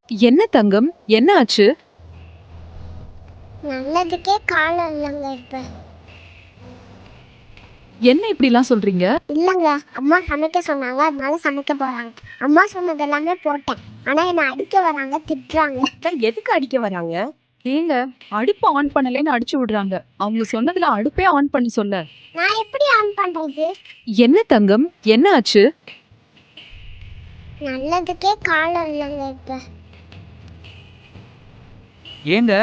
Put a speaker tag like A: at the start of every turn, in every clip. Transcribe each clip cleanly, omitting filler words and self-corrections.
A: என்ன தங்கம்? என்ன ஆச்சு?
B: நல்லதுக்கே காலம் இல்லைங்க இப்ப.
A: என்ன இப்படிலாம் சொல்றீங்க?
B: இல்லைங்க, அம்மா சமைக்க சொன்னாங்க, அதனால சமைக்க போறாங்க. அம்மா சொன்னது எல்லாமே போட்டேன். ஆனா என்னை அடிக்க வராங்க, திட்டுறாங்க.
C: எதுக்கு அடிக்க வராங்க?
A: ஏங்க, அடுப்பு ஆன் பண்ணலைன்னு அடிச்சு விடுறாங்க. அவங்க சொன்னதுல அடுப்பே ஆன் பண்ண சொல்ல.
B: நான் எப்படி ஆன் பண்றது?
A: என்ன தங்கம்? என்ன ஆச்சு?
B: நல்லதுக்கே காலம் இல்லைங்க இப்ப.
D: ஏங்க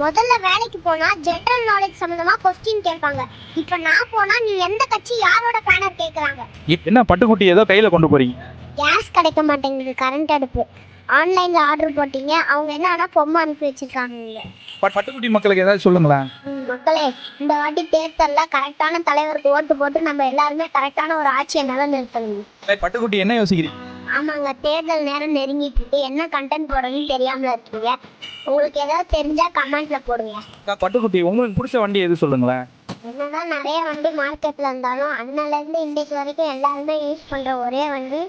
B: முதல்ல வேலைக்கு போனா ஜெனரல் நாலேஜ் சம்பந்தமா கொஸ்டின் கேட்பாங்க. இப்ப நான் போனா நீ எந்த கட்சி யாரோட பேனர் கேக்குறாங்க.
D: என்ன பட்டுக்குட்டி ஏதோ கையில கொண்டு போறீங்க?
B: கேஸ் கிடைக்க மாட்டேங்குது, கரண்ட் அடுப்பு. ஆன்லைன்ல ஆர்டர் போட்டீங்க, அவங்க என்னன்னா பொம்மை அனுப்பி வச்சிருக்காங்க.
D: பட்டுக்குட்டி மக்களுக்கு ஏதாவது சொல்லுங்களேன்.
B: மக்களே, இந்த வாட்டி தேர்தல்ல கரெக்டான தலைவருக்கு ஓட்டு போட்டு நம்ம எல்லாருமே கரெக்டான ஒரு ஆட்சியை நிலைநிறுத்தணும்.
D: பட்டுக்குட்டி என்ன யோசிக்கிறீங்க?
B: ஆமாங்க, தேர்தல் நேரம் நெருங்கிட்டு இருக்கு. என்ன கண்டென்ட் போடுறதுன்னு தெரியாம இருக்கீங்க. உங்களுக்கு ஏதாவது தெரிஞ்சா கமெண்ட்ல போடுங்க.
D: பட்டுக்குட்டி உங்களுக்கு பிடிச்ச வண்டி எது சொல்லுங்களேன்.
B: என்னதான் நிறைய வண்டி மார்க்கெட்ல இருந்தாலும் அதனால இருந்து இன்றைக்கு வரைக்கும் எல்லாருமே யூஸ் பண்ற ஒரே வண்டி.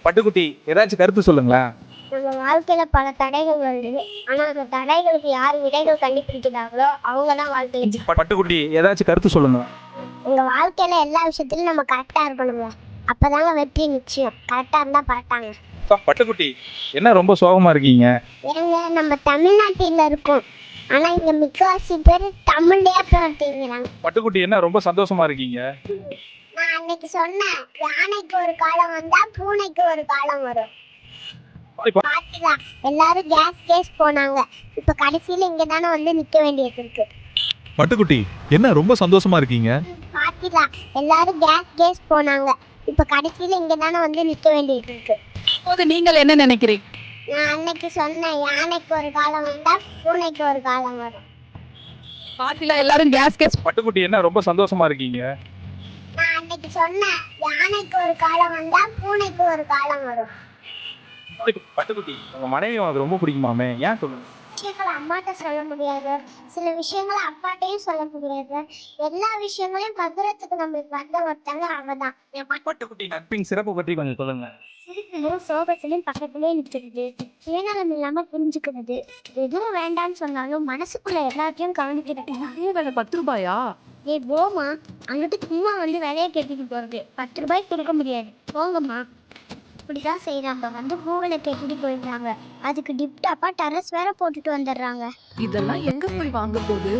D: பட்டுக்குட்டி ஏதாச்சும் கருத்து சொல்லுங்களேன்.
B: நம்ம வாழ்க்கையில பல தடைகள் வருது, ஆனா அந்த தடைகளுக்கு யார் விடைகள் கண்டுபிடிக்கிறாங்களோ அவங்கதான் வாழ்க்கையில.
D: பட்டுக்குட்டி ஏதாச்சும் கருத்து சொல்லுங்க.
B: உங்க வாழ்க்கையில எல்லா விஷயத்திலும் நம்ம கரெக்டா இருக்கணுங்க. அப்பதாங்க வெற்றி நிச்சயம். கரெக்டா இருந்தா பார்த்தாங்க.
D: பட்டுக்குட்டி என்ன ரொம்ப சோகமா இருக்கீங்க?
B: ஏங்க, நம்ம தமிழ்நாட்டில இருக்கோம், ஆனா இங்க முக்காவாசி பேர் தமிழ்லயே பேசுறாங்க.
D: பட்டுக்குட்டி என்ன ரொம்ப சந்தோஷமா இருக்கீங்க?
B: நான் அன்னைக்கு சொன்னேன், யானைக்கு ஒரு காலம் வந்தா பூனைக்கு ஒரு காலம் வரும். பாத்தீங்களா, எல்லாரும் கேஸ் போனாங்க. இப்ப கடைசியில இங்க தானே வந்து நிக்க வேண்டியது இருக்கு.
E: பட்டுக்குட்டி என்ன ரொம்ப சந்தோஷமா இருக்கீங்க?
B: பாத்தீங்களா, எல்லாரும் கேஸ் போனாங்க. இப்ப கடைசியில இங்க தானே வந்து நிக்க வேண்டியது இருக்கு.
A: இப்போது நீங்கள் என்ன நினைக்கிறீங்க?
B: நான் அன்னைக்கு சொன்னேன், யானைக்கு ஒரு காலம் வந்தா பூனைக்கு ஒரு காலம் வரும்.
A: பாத்தீங்களா, எல்லாரும் கேஸ்.
D: பட்டுக்குட்டி என்ன ரொம்ப சந்தோஷமா இருக்கீங்க?
B: நான் அன்னைக்கு சொன்னேன், யானைக்கு ஒரு காலம் வந்தா பூனைக்கு ஒரு காலம் வரும்.
D: பட்டுக்குட்டி உங்க மனைவி உனக்கு ரொம்ப பிடிக்குமாமே, ஏன் சொல்லுங்க.
B: விஷயங்களை அம்மாட்ட சொல்ல முடியாது, சில விஷயங்களை அப்பாட்டையும் சொல்ல முடியாது. எல்லா விஷயங்களையும் பகிரத்துக்கு நம்மளுக்கு வந்த ஒருத்தங்க அவதான்.
D: பட்டுக்குட்டி நட்பின் சிறப்பு பற்றி கொஞ்சம் சொல்லுங்க.
B: சிரிப்பிலும் சோகத்திலும் பக்கத்திலே நிற்கிறது, சுயநலம் இல்லாம புரிஞ்சுக்கிறது, எதுவும் வேண்டான்னு சொன்னாலும் மனசுக்குள்ள எல்லாத்தையும் கவனிக்கிறது.
A: 10 ரூபாயா?
B: ஏய் போமா, அங்கிட்டு சும்மா வந்து விலைய கேட்டுட்டு போறது. 10 ரூபாய்க்கு கொடுக்க முடியாது, போங்கம்மா. இப்படிதான் செய்யறாங்க. வந்து பூவில் கேட்டுட்டு போயிடுறாங்க. அதுக்கு டிப்டாப்பா டெரஸ் வேற போட்டுட்டு வந்துடுறாங்க.
A: இதெல்லாம் எங்க போய் வாங்க போகுது?